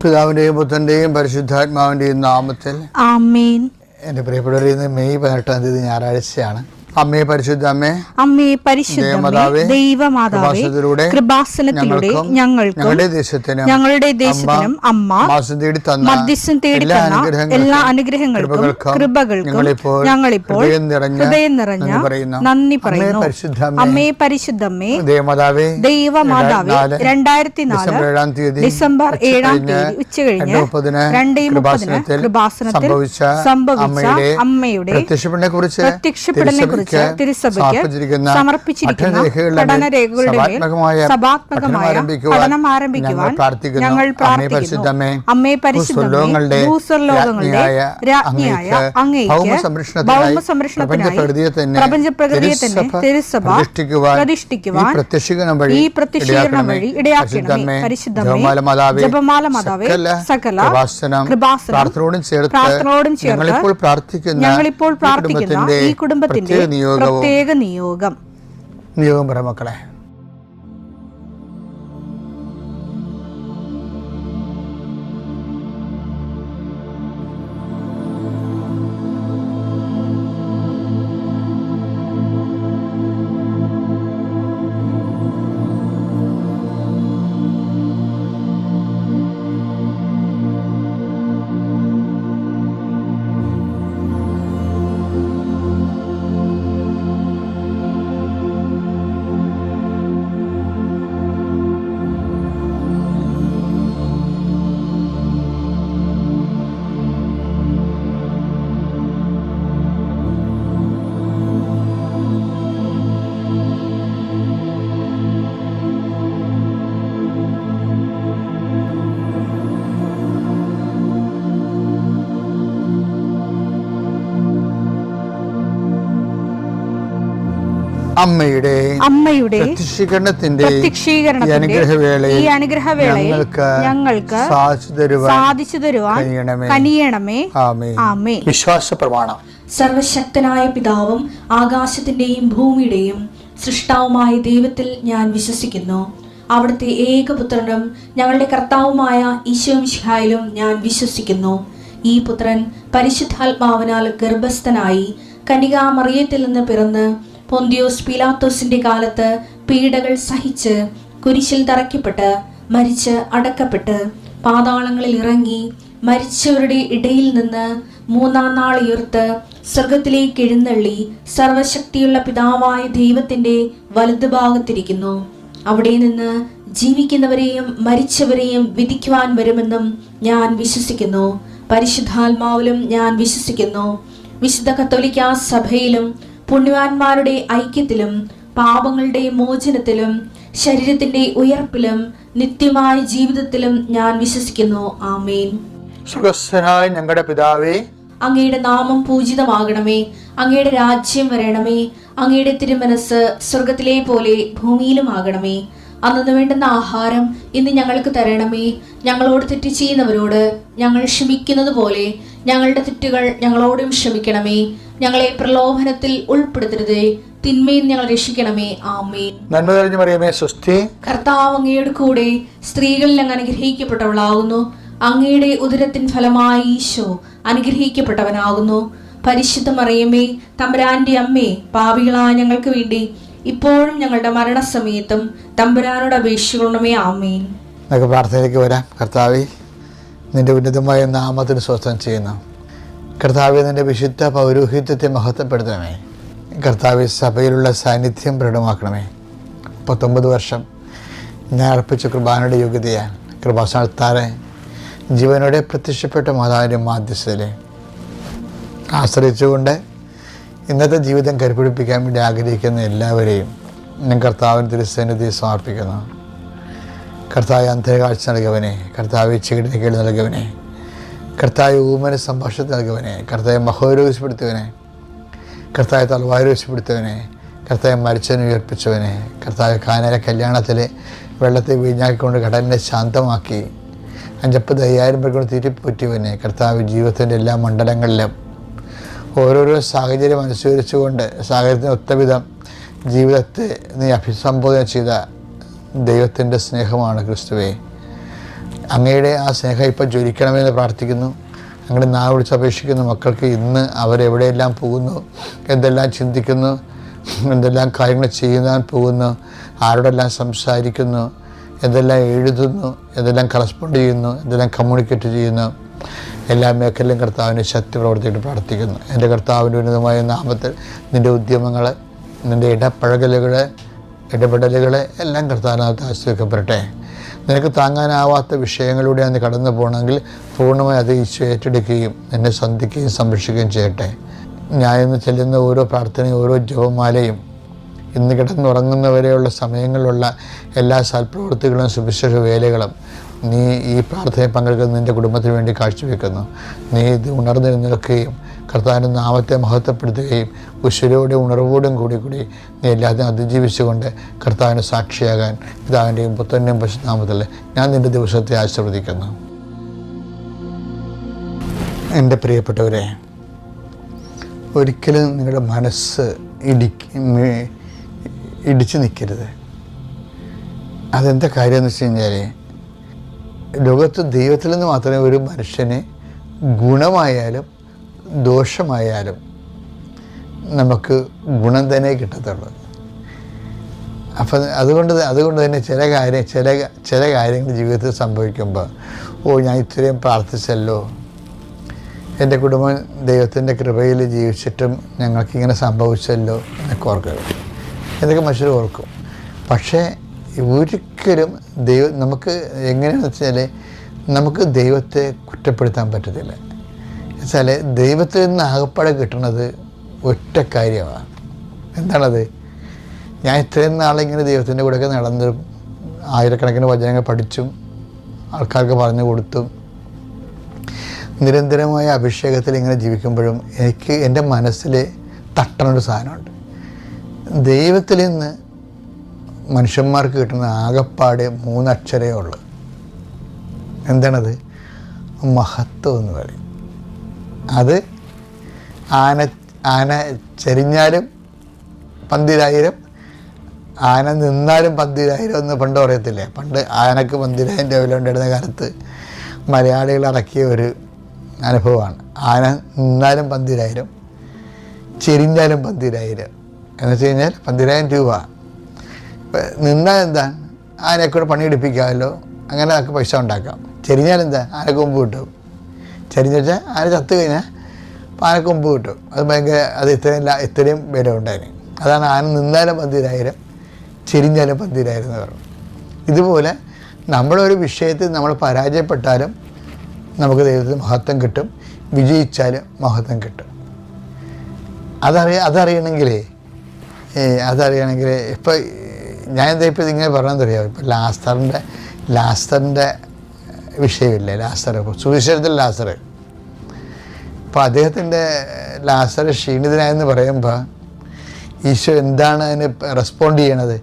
പിതാവിന്റെയും പുത്രന്റെയും പരിശുദ്ധാത്മാവിന്റെയും നാമത്തിൽ ആമേൻ. എൻ്റെ പ്രിയപ്പെട്ടവരെ, ഇന്ന് മെയ് 18 ഞായറാഴ്ചയാണ്. അമ്മേ പരിശുദ്ധ അമ്മേ, അമ്മേ പരിശുദ്ധ ദൈവമാതാവേ, കൃപാസനത്തിലൂടെ ഞങ്ങൾക്കും ഞങ്ങളുടെ ദേശത്തിനും അമ്മ മധ്യസ്ഥം തേടി തന്ന എല്ലാ അനുഗ്രഹങ്ങൾക്കും കൃപകൾക്കും ഞങ്ങളിപ്പോൾ ഹൃദയം നിറഞ്ഞ നന്ദി പറയുന്നു. അമ്മേ പരിശുദ്ധമ്മേ ദൈവമാതാവേ, 2004 ഡിസംബർ 7 ഉച്ചകഴിഞ്ഞ് 2:30 കൃപാസനത്തിൽ സംഭവിച്ച അമ്മയുടെ പ്രത്യക്ഷപ്പെടലിനെ തിരുസഭയ്ക്ക് സമർപ്പിച്ചിരിക്കുന്ന പഠനരേഖകളുടെ മേൽ സഭാത്മകമായ പഠനം ആരംഭിക്കുവാൻ ഞങ്ങൾ പ്രാർത്ഥിക്കുന്നു. അമ്മേ പരിശുദ്ധമേ, ഭൂസ്വർലോകങ്ങളുടെ രാജ്ഞിയായ അങ്ങേയ്ക്ക് ഭൗമസംരക്ഷണത്തിനായി പ്രപഞ്ചപ്രകൃതിയെ തന്നെ തിരുസഭ പ്രതിഷ്ഠിക്കുവാൻ ഈ പ്രത്യക്ഷീകരണം വഴി ഇടയാക്കണമേ. പരിശുദ്ധമേ, ജപമാല മാതാവേ, സകല കൃപാസനം പ്രാർത്ഥനയോടും ചേർത്ത് ഞങ്ങളിപ്പോൾ പ്രാർത്ഥിക്കുന്ന ഈ കുടുംബത്തിന്റെ പ്രത്യേക നിയോഗം പറ മക്കളെ. അമ്മയുടെ പ്രത്യക്ഷീകരണത്തിന്റെ ഈ അനുഗ്രഹവേളയിൽ ഞങ്ങൾക്ക് സാധിച്ചു തരുവാൻ കനിയണമേ. ആമേൻ. വിശ്വാസ പ്രമാണം. സർവശക്തനായ പിതാവും ആകാശത്തിന്റെയും ഭൂമിയുടെയും സൃഷ്ടാവുമായ ദൈവത്തിൽ ഞാൻ വിശ്വസിക്കുന്നു. അവിടുത്തെ ഏകപുത്രനും ഞങ്ങളുടെ കർത്താവുമായ ഈശോ മിശിഹായിലും ഞാൻ വിശ്വസിക്കുന്നു. ഈ പുത്രൻ പരിശുദ്ധാത്മാവിനാൽ ഗർഭസ്ഥനായി കന്യകാമറിയത്തിൽ നിന്ന് പിറന്ന് പൊന്തിയോസ് പീലാത്തോസിന്റെ കാലത്ത് പീഡകൾ സഹിച്ച് കുരിശിൽ തറയ്ക്കപ്പെട്ട് മരിച്ച് അടക്കപ്പെട്ട് പാതാളങ്ങളിൽ ഇറങ്ങി മരിച്ചവരുടെ ഇടയിൽ നിന്ന് 3-ാം നാൾ ഉയർത്ത് സ്വർഗത്തിലേക്ക് എഴുന്നള്ളി സർവശക്തിയുള്ള പിതാവായ ദൈവത്തിന്റെ വലതുഭാഗത്തിരിക്കുന്നു. അവിടെ നിന്ന് ജീവിക്കുന്നവരെയും മരിച്ചവരെയും വിധിക്കുവാൻ വരുമെന്നും ഞാൻ വിശ്വസിക്കുന്നു. പരിശുദ്ധാത്മാവിലും ഞാൻ വിശ്വസിക്കുന്നു. വിശുദ്ധ കത്തോലിക്കാ സഭയിലും പുണ്യവാന്മാരുടെ ഐക്യത്തിലും പാപങ്ങളുടെ മോചനത്തിലും ശരീരത്തിന്റെ ഉയർപ്പിലും നിത്യമായ ജീവിതത്തിലും ഞാൻ വിശ്വസിക്കുന്നു. ആമേൻ. സുഖസ്ഥനായ ഞങ്ങളുടെ പിതാവേ, അങ്ങയുടെ നാമം പൂജിതമാകണമേ. അങ്ങയുടെ രാജ്യം വരണമേ. അങ്ങയുടെ തിരുമനസ് സ്വർഗത്തിലെ പോലെ ഭൂമിയിലും ആകണമേ. അന്നു വേണ്ടുന്ന ആഹാരം ഇന്ന് ഞങ്ങൾക്ക് തരണമേ. ഞങ്ങളോട് തെറ്റ് ചെയ്യുന്നവരോട് ഞങ്ങൾ ക്ഷമിക്കുന്നത് പോലെ ഞങ്ങളുടെ തെറ്റുകൾ ഞങ്ങളോടും ക്ഷമിക്കണമേ. ഞങ്ങളെ പ്രലോഭനത്തിൽ ഉൾപ്പെടുത്തരുതേ, തിന്മയിൽ ഞങ്ങൾ രക്ഷിക്കണമേ. ആമേൻ. നന്മ നിറഞ്ഞ മറിയമേ, സ്വസ്തി. കർത്താവ് അങ്ങയുടെ കൂടെ സ്ത്രീകളിൽ അങ്ങ് അനുഗ്രഹിക്കപ്പെട്ടവളാകുന്നു. അങ്ങയുടെ ഉദരത്തിൻ ഫലമായി ഈശോ അനുഗ്രഹിക്കപ്പെട്ടവനാകുന്നു. പരിശുദ്ധ മറിയമേ, തമ്പുരാന്റെ അമ്മേ, പാപികളായ ഞങ്ങൾക്ക് വേണ്ടി ഇപ്പോഴും ഞങ്ങളുടെ മരണസമയത്തും തമ്പുരാനോട് അപേക്ഷിക്കണമേ. ആമേൻ. നമുക്ക് പ്രാർത്ഥനയിലേക്ക് വരാം. കർത്താവേ, നിന്റെ ഉന്നതമായ നാമത്തിന് സ്വസ്ഥം ചെയ്യുന്നു. കർത്താവെ, നിന്റെ വിശുദ്ധ പൗരോഹിത്യത്തെ മഹത്വപ്പെടുത്തണമേ. കർത്താവെ, സഭയിലുള്ള സാന്നിധ്യം പ്രകടമാക്കണമേ. 19 വർഷം ഞാൻ അർപ്പിച്ച കൃപാനയുടെ യോഗ്യതയാൽ കൃപാസനത്താറെ ജീവനോടെ പ്രത്യക്ഷപ്പെട്ട മാതാവിൻ്റെ മാധ്യസ്ഥതയെ ആശ്രയിച്ചുകൊണ്ട് ഇന്നത്തെ ജീവിതം കരുപിടിപ്പിക്കാൻ വേണ്ടി ആഗ്രഹിക്കുന്ന എല്ലാവരെയും ഞാൻ കർത്താവിന് തിരുസന്നിധി സമർപ്പിക്കുന്നു. കർത്താവ് അന്ധകാഴ്ച നൽകുവനെ, കർത്താവ് ചെകിടിന് കേട് നൽകുവനെ, കർത്താവ് ഊമന സംഭാഷണത്തിൽ നൽകുവനെ, കർത്താവ് മഹോരോഗപ്പെടുത്തുവനെ, കർത്താവ് തലവാരോഗപ്പെടുത്തുവനെ, കർത്താവ് മരിച്ചവനെ ഉയർപ്പിച്ചവനെ, കർത്താവ് കാനാല കല്യാണത്തിൽ വെള്ളത്തെ വീഞ്ഞാക്കിക്കൊണ്ട് കടലിനെ ശാന്തമാക്കി 50,000 പേർ കൊണ്ട് തീറ്റിപ്പൂറ്റിയവനെ, കർത്താവ് ജീവിതത്തിൻ്റെ എല്ലാ മണ്ഡലങ്ങളിലും ഓരോരോ സാഹചര്യം അനുസരിച്ചുകൊണ്ട് സാഹചര്യത്തിന് ഒത്തവിധം ജീവിതത്തെ നീ അഭിസംബോധന ചെയ്ത ദൈവത്തിൻ്റെ സ്നേഹമാണ് ക്രിസ്തുവേ. അങ്ങയുടെ ആ സ്നേഹം ഇപ്പം ജ്വലിക്കണമെന്ന് പ്രാർത്ഥിക്കുന്നു. അങ്ങനെ നാവ് വിളിച്ച് അപേക്ഷിക്കുന്ന മക്കൾക്ക് ഇന്ന് അവരെവിടെയെല്ലാം പോകുന്നു, എന്തെല്ലാം ചിന്തിക്കുന്നു, എന്തെല്ലാം കാര്യങ്ങൾ ചെയ്യുവാൻ പോകുന്നു, ആരോടെല്ലാം സംസാരിക്കുന്നു, എന്തെല്ലാം എഴുതുന്നു, എന്തെല്ലാം കറസ്പോണ്ട് ചെയ്യുന്നു, എന്തെല്ലാം കമ്മ്യൂണിക്കേറ്റ് ചെയ്യുന്നു, എല്ലാ മേഖലയിലും കർത്താവിൻ്റെ ശക്തി പ്രവർത്തിയിട്ട് പ്രാർത്ഥിക്കുന്നു. എൻ്റെ കർത്താവിൻ്റെ ഉന്നതമായ നാമത്തിൽ നിൻ്റെ ഉദ്യമങ്ങൾ, നിൻ്റെ ഇടപെടലുകൾ എല്ലാം കർത്താവിനകത്ത് ആശ്രയിക്കപ്പെടട്ടെ. നിനക്ക് താങ്ങാനാവാത്ത വിഷയങ്ങളിലൂടെ അന്ന് കടന്നു പോകണമെങ്കിൽ പൂർണ്ണമായി അത് ഈശോ ഏറ്റെടുക്കുകയും നിന്നെ സന്ധിക്കുകയും സംരക്ഷിക്കുകയും ചെയ്യട്ടെ. ഞാൻ ഇന്ന് ചെല്ലുന്ന ഓരോ പ്രാർത്ഥനയും ഓരോ ജപമാലയും ഇന്ന് കിടന്നുറങ്ങുന്നവരെയുള്ള സമയങ്ങളിലുള്ള എല്ലാ സൽപ്രവൃത്തികളും സുവിശേഷ വേലകളും നീ ഈ പ്രാർത്ഥനയിൽ പങ്കെടുക്കുന്ന നിൻ്റെ കുടുംബത്തിന് വേണ്ടി കാഴ്ചവെക്കുന്നു. നീ ഇത് ഉണർന്നെഴുന്നേൽക്കുകയും കർത്താവിൻ്റെ നാമത്തെ മഹത്വപ്പെടുത്തുകയും ഉശിരോടെ ഉണർവോടും കൂടി നീ എല്ലാത്തിനും അതിജീവിച്ചുകൊണ്ട് കർത്താവിന് സാക്ഷിയാകാൻ പിതാവിൻ്റെയും പുത്രൻ്റെയും പരിശുദ്ധനാമത്തിൽ ഞാൻ നിൻ്റെ ദിവസത്തെ ആശീർവദിക്കുന്നു. എൻ്റെ പ്രിയപ്പെട്ടവരെ, ഒരിക്കലും നിങ്ങളുടെ മനസ്സ് ഇടിച്ചു നിൽക്കരുത്. അതെന്താ കാര്യമെന്ന് വെച്ച് കഴിഞ്ഞാൽ, ലോകത്ത് ദൈവത്തിൽ നിന്ന് മാത്രമേ ഒരു മനുഷ്യന് ഗുണമായാലും ദോഷമായാലും നമുക്ക് ഗുണം തന്നെ കിട്ടത്തുള്ളൂ. അപ്പം അതുകൊണ്ട് തന്നെ ചില കാര്യങ്ങൾ ജീവിതത്തിൽ സംഭവിക്കുമ്പോൾ ഞാൻ ഇത്രയും പ്രാർത്ഥിച്ചല്ലോ, എൻ്റെ കുടുംബം ദൈവത്തിൻ്റെ കൃപയിൽ ജീവിച്ചിട്ടും ഞങ്ങൾക്കിങ്ങനെ സംഭവിച്ചല്ലോ എന്നൊക്കെ ഓർക്കരുത്. എന്നൊക്കെ മനുഷ്യർ ഓർക്കും. പക്ഷേ ഒരിക്കലും നമുക്ക് എങ്ങനെയാണെന്ന് വെച്ചാൽ നമുക്ക് ദൈവത്തെ കുറ്റപ്പെടുത്താൻ പറ്റത്തില്ല. വെച്ചാൽ ദൈവത്തിൽ നിന്ന് ആകപ്പാടെ കിട്ടുന്നത് ഒറ്റ കാര്യമാണ്. എന്താണത്? ഞാൻ ഇത്രയും നാളിങ്ങനെ ദൈവത്തിൻ്റെ കൂടെയൊക്കെ നടന്നും ആയിരക്കണക്കിന് വചനങ്ങൾ പഠിച്ചും ആൾക്കാർക്ക് പറഞ്ഞു കൊടുത്തും നിരന്തരമായ അഭിഷേകത്തിൽ ഇങ്ങനെ ജീവിക്കുമ്പോഴും എനിക്ക് എൻ്റെ മനസ്സിൽ തട്ടണൊരു സാധനമുണ്ട്. ദൈവത്തിൽ നിന്ന് മനുഷ്യന്മാർക്ക് കിട്ടുന്ന ആകപ്പാടെ 3 അക്ഷരമേ ഉള്ളൂ. എന്താണത്? മഹത്വം എന്ന് പറയും. അത് ആന ചെരിഞ്ഞാലും 12000, ആന നിന്നാലും 12000 എന്ന് പണ്ട് പറയത്തില്ലേ? പണ്ട് ആനക്ക് 12000 വില ഉണ്ടായിരുന്ന കാലത്ത് മലയാളികൾ ഇറക്കിയ ഒരു അനുഭവമാണ്. ആന നിന്നാലും 12000, ചെരിഞ്ഞാലും 12000 എന്ന് വെച്ച് കഴിഞ്ഞാൽ 12000 രൂപ. നിന്നാൽ എന്താ? ആനയെക്കൂടെ പണിയെടുപ്പിക്കാമല്ലോ, അങ്ങനെ നമുക്ക് പൈസ ഉണ്ടാക്കാം. ചെരിഞ്ഞാൽ എന്താ? ആനക്കൊമ്പ് കിട്ടും. ചെരിഞ്ഞു വെച്ചാൽ ആന ചത്തു കഴിഞ്ഞാൽ ആനക്കൊമ്പ് കിട്ടും. അത് ഭയങ്കര ഇത്രയും വില ഉണ്ടായിരുന്നു. അതാണ് ആന നിന്നാലും 12000, ചെരിഞ്ഞാലും 12000 എന്ന് പറഞ്ഞു. ഇതുപോലെ നമ്മളൊരു വിഷയത്തിൽ നമ്മൾ പരാജയപ്പെട്ടാലും നമുക്ക് ദൈവത്തിന് മഹത്വം കിട്ടും, വിജയിച്ചാലും മഹത്വം കിട്ടും. അതറിയണമെങ്കിൽ ഇപ്പോൾ ഞാൻ എന്താ ഇപ്പോൾ ഇങ്ങനെ പറഞ്ഞതെന്നറിയാമോ? ഇപ്പോൾ ലാസറിൻ്റെ വിഷയമില്ലേ? ലാസർ, സുവിശേഷത്തിൽ ലാസർ. അപ്പോൾ അദ്ദേഹത്തിൻ്റെ ലാസർ ക്ഷീണിതനായെന്ന് പറയുമ്പോൾ ഈശോ എന്താണ് അതിന് റെസ്പോണ്ട് ചെയ്യണത്?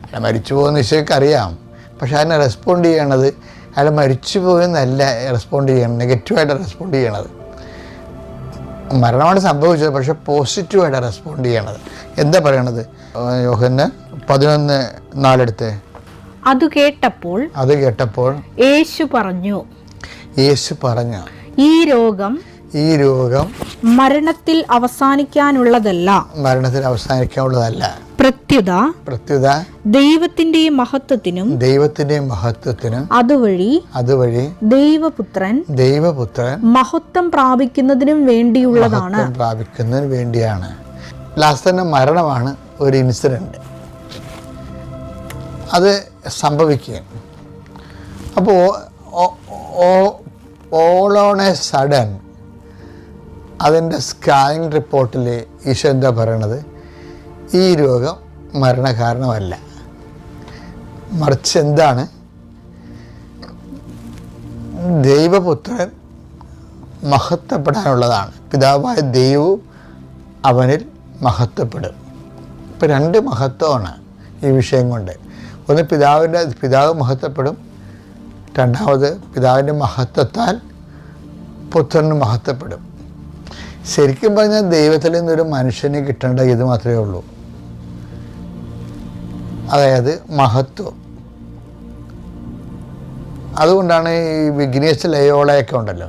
അയാൾ മരിച്ചു പോകുന്ന ഈശോയ്ക്ക് അറിയാം. പക്ഷെ അതിനെ റെസ്പോണ്ട് ചെയ്യണത് അയാൾ മരിച്ചു പോയെന്നല്ല റെസ്പോണ്ട് ചെയ്യണം, നെഗറ്റീവായിട്ട് റെസ്പോണ്ട് ചെയ്യണത്. മരണമാണ് സംഭവിച്ചത്, പക്ഷെ പോസിറ്റീവായിട്ട് റെസ്പോണ്ട് ചെയ്യണത്. എന്താ പറയണത്? യോഹന്നാൻ 11:4 അത് കേട്ടപ്പോൾ യേശു പറഞ്ഞു, ഈ രോഗം മരണത്തിൽ അവസാനിക്കാനുള്ളതല്ല, പ്രത്യുത ദൈവത്തിന്റെ മഹത്വത്തിനും അതുവഴി ദൈവപുത്രൻ മഹത്വം പ്രാപിക്കുന്നതിനും വേണ്ടിയാണ്. ലാസറിന്റെ മരണമാണ് ഒരു ഇൻസിഡന്റ്. അത് സംഭവിക്കുകയാണ്. അപ്പോൾ ഓൾ ഓൺ എ സഡൻ അതിൻ്റെ സ്കാനിങ് റിപ്പോർട്ടിൽ ഈശോ എന്താ പറയണത്? ഈ രോഗം മരണകാരണമല്ല, മറിച്ച് എന്താണ്? ദൈവപുത്രൻ മഹത്വപ്പെടാനുള്ളതാണ്. പിതാവായ ദൈവവും അവനിൽ മഹത്വപ്പെടും. ഇപ്പം 2 മഹത്വമാണ് ഈ വിഷയം കൊണ്ട്. ഒന്ന് പിതാവ് മഹത്വപ്പെടും, രണ്ടാമത് പിതാവിൻ്റെ മഹത്വത്താൽ പുത്രന് മഹത്വപ്പെടും. ശരിക്കും പറഞ്ഞാൽ ദൈവത്തിൽ നിന്നൊരു മനുഷ്യന് കിട്ടേണ്ട ഇത് മാത്രമേ ഉള്ളൂ, അതായത് മഹത്വം. അതുകൊണ്ടാണ് ഈ വിഘ്നേശ് ലയോളയൊക്കെ ഉണ്ടല്ലോ,